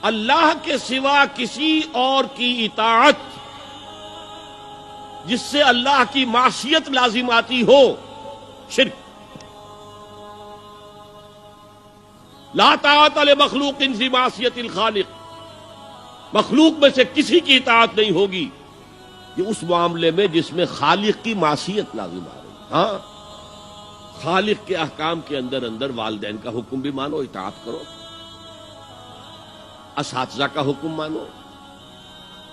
اللہ کے سوا کسی اور کی اطاعت جس سے اللہ کی معصیت لازم آتی ہو، شرک۔ لا طاعت لمخلوق فی معصیت الخالق، مخلوق میں سے کسی کی اطاعت نہیں ہوگی یہ اس معاملے میں جس میں خالق کی معصیت لازم آ رہی۔ ہاں، خالق کے احکام کے اندر اندر والدین کا حکم بھی مانو، اطاعت کرو، اساتذہ کا حکم مانو،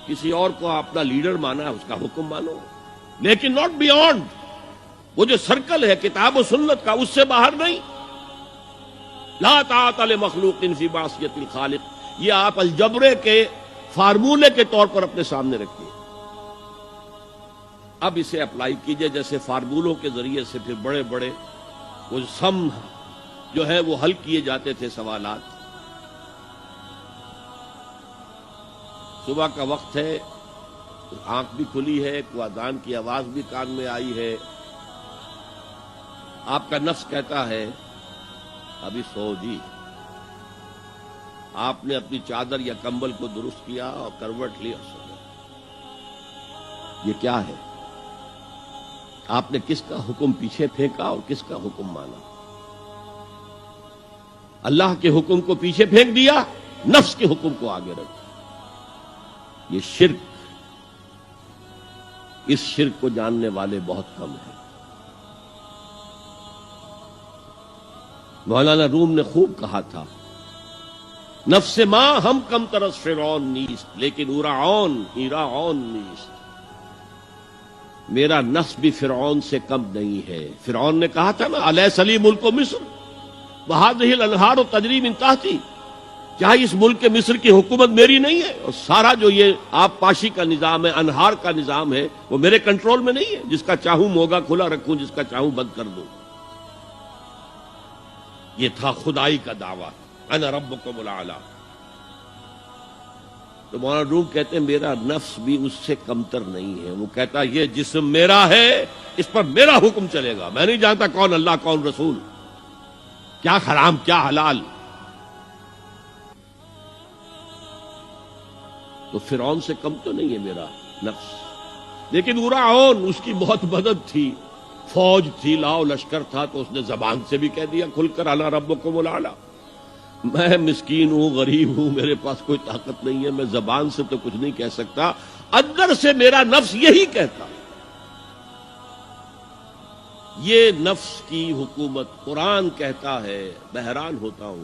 کسی اور کو اپنا لیڈر مانا ہے اس کا حکم مانو، لیکن ناٹ بیونڈ۔ وہ جو سرکل ہے کتاب و سنت کا، اس سے باہر نہیں۔ لا طاعت لمخلوق فی معصیت الخالق، یہ آپ الجبرے کے فارمولے کے طور پر اپنے سامنے رکھیے۔ اب اسے اپلائی کیجئے، جیسے فارمولوں کے ذریعے سے پھر بڑے بڑے وہ سم جو ہے وہ حل کیے جاتے تھے سوالات۔ صبح کا وقت ہے، آنکھ بھی کھلی ہے، کوئی اذان کی آواز بھی کان میں آئی ہے، آپ کا نفس کہتا ہے ابھی سو جی۔ آپ نے اپنی چادر یا کمبل کو درست کیا اور کروٹ لی اور سو گئے۔ یہ کیا ہے؟ آپ نے کس کا حکم پیچھے پھینکا اور کس کا حکم مانا؟ اللہ کے حکم کو پیچھے پھینک دیا، نفس کے حکم کو آگے رکھا۔ یہ شرک، اس شرک کو جاننے والے بہت کم ہیں۔ مولانا روم نے خوب کہا تھا، نفس ماں ہم کم ترس فرعون نیست لیکن اورعون ایراعون نیست۔ میرا نفس بھی فرعون سے کم نہیں ہے۔ فرعون نے کہا تھا نا، الیس لی ملک مصر وہذہ الانہار تجری من تحتی، کیا اس ملک مصر کی حکومت میری نہیں ہے؟ اور سارا جو یہ آب پاشی کا نظام ہے، انہار کا نظام ہے، وہ میرے کنٹرول میں نہیں ہے؟ جس کا چاہوں موگا کھلا رکھوں، جس کا چاہوں بند کر دوں۔ یہ تھا خدائی کا دعویٰ، انا ربکم الاعلی۔ تو مولانا روم کہتے ہیں میرا نفس بھی اس سے کمتر نہیں ہے۔ وہ کہتا یہ جسم میرا ہے، اس پر میرا حکم چلے گا، میں نہیں جانتا کون اللہ کون رسول، کیا حرام کیا حلال۔ تو فرعون سے کم تو نہیں ہے میرا نفس، لیکن اورعون اس کی بہت مدد تھی، فوج تھی، لاؤ لشکر تھا، تو اس نے زبان سے بھی کہہ دیا کھل کر انا ربکم الاعلی۔ میں مسکین ہوں، غریب ہوں، میرے پاس کوئی طاقت نہیں ہے، میں زبان سے تو کچھ نہیں کہہ سکتا، اندر سے میرا نفس یہی کہتا۔ یہ نفس کی حکومت قرآن کہتا ہے، میں حیران ہوتا ہوں،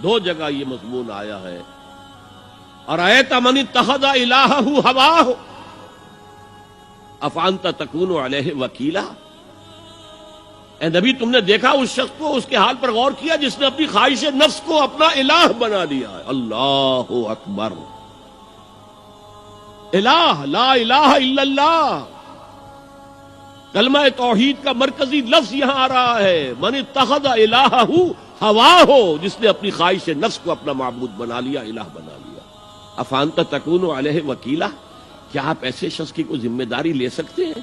دو جگہ یہ مضمون آیا ہے، ارأیت من اتخذ الہہ ہواہ افانت تکون علیہ وکیلا۔ اے نبی تم نے دیکھا اس شخص کو، اس کے حال پر غور کیا جس نے اپنی خواہش نفس کو اپنا الہ بنا لیا ہے۔ اللہ اکبر، الہ، لا الہ الا اللہ، کلمہ توحید کا مرکزی لفظ یہاں آ رہا ہے، من اتخذ الہہ ہواہ، جس نے اپنی خواہش نفس کو اپنا معبود بنا لیا، الہ بنا لیا۔ افانت تکون علیہ وکیلا، کیا آپ ایسے شخص کی کوئی ذمہ داری لے سکتے ہیں؟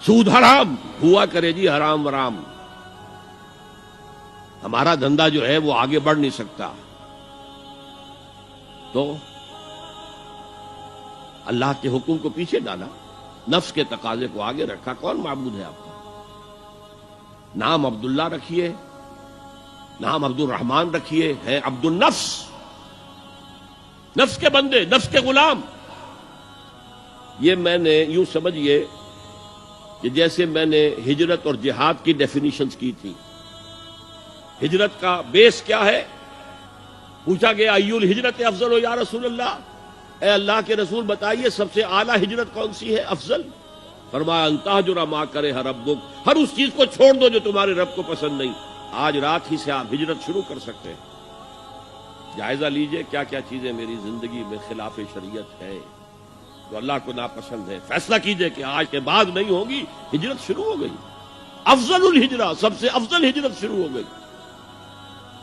سود حرام ہوا کرے جی، حرام ورام، ہمارا دھندا جو ہے وہ آگے بڑھ نہیں سکتا۔ تو اللہ کے حکم کو پیچھے ڈالا، نفس کے تقاضے کو آگے رکھا۔ کون معبود ہے آپ کا؟ نام عبداللہ رکھیے، نام عبد الرحمن رکھیے، ہے عبد النفس، نفس کے بندے، نفس کے غلام۔ یہ میں نے یوں سمجھیے کہ جیسے میں نے ہجرت اور جہاد کی ڈیفینیشنز کی تھی۔ ہجرت کا بیس کیا ہے؟ پوچھا گیا ایو الہجرت افضل یا رسول اللہ، اے اللہ کے رسول بتائیے سب سے اعلیٰ ہجرت کون سی ہے، افضل؟ فرمایا ان تہجر ما کرہ ربک، ہر اس چیز کو چھوڑ دو جو تمہارے رب کو پسند نہیں۔ آج رات ہی سے آپ ہجرت شروع کر سکتے ہیں۔ جائزہ لیجئے کیا کیا چیزیں میری زندگی میں خلاف شریعت ہے، جو اللہ کو ناپسند ہے، فیصلہ کیجئے کہ آج کے بعد نہیں ہوگی۔ ہجرت شروع ہو گئی، افضل الہجرہ، سب سے افضل ہجرت شروع ہو گئی۔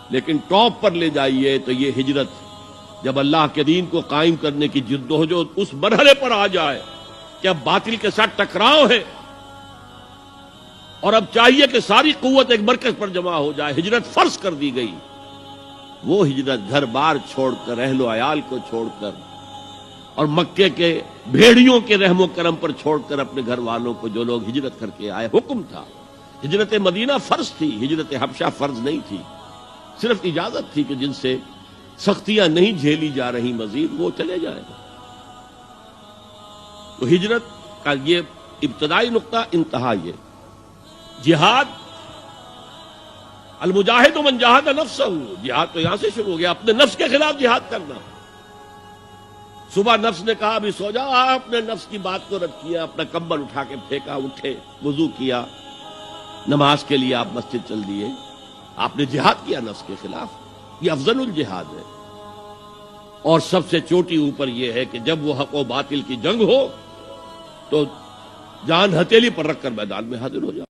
لیکن ٹاپ پر لے جائیے تو یہ ہجرت جب اللہ کے دین کو قائم کرنے کی جدوجہد اس مرحلے پر آ جائے کہ اب باطل کے ساتھ ٹکراؤ ہے اور اب چاہیے کہ ساری قوت ایک مرکز پر جمع ہو جائے، ہجرت فرض کر دی گئی، وہ ہجرت گھر بار چھوڑ کر، اہل و عیال کو چھوڑ کر، اور مکے کے بھیڑیوں کے رحم و کرم پر چھوڑ کر اپنے گھر والوں کو جو لوگ ہجرت کر کے آئے، حکم تھا۔ ہجرت مدینہ فرض تھی، ہجرت حبشہ فرض نہیں تھی، صرف اجازت تھی کہ جن سے سختیاں نہیں جھیلی جا رہی مزید وہ چلے جائیں۔ تو ہجرت کا یہ ابتدائی نقطہ، انتہا یہ جہاد، المجاہد من جاہد نفسہ، جہاد تو یہاں سے شروع ہو گیا، اپنے نفس کے خلاف جہاد کرنا۔ صبح نفس نے کہا ابھی سو جاؤ، آپ نے نفس کی بات کو رد کیا، اپنا کمبل اٹھا کے پھینکا، اٹھے، وضو کیا، نماز کے لیے آپ مسجد چل دیے، آپ نے جہاد کیا نفس کے خلاف۔ یہ افضل الجہاد ہے، اور سب سے چوٹی اوپر یہ ہے کہ جب وہ حق و باطل کی جنگ ہو تو جان ہتھیلی پر رکھ کر میدان میں حاضر ہو جاؤ۔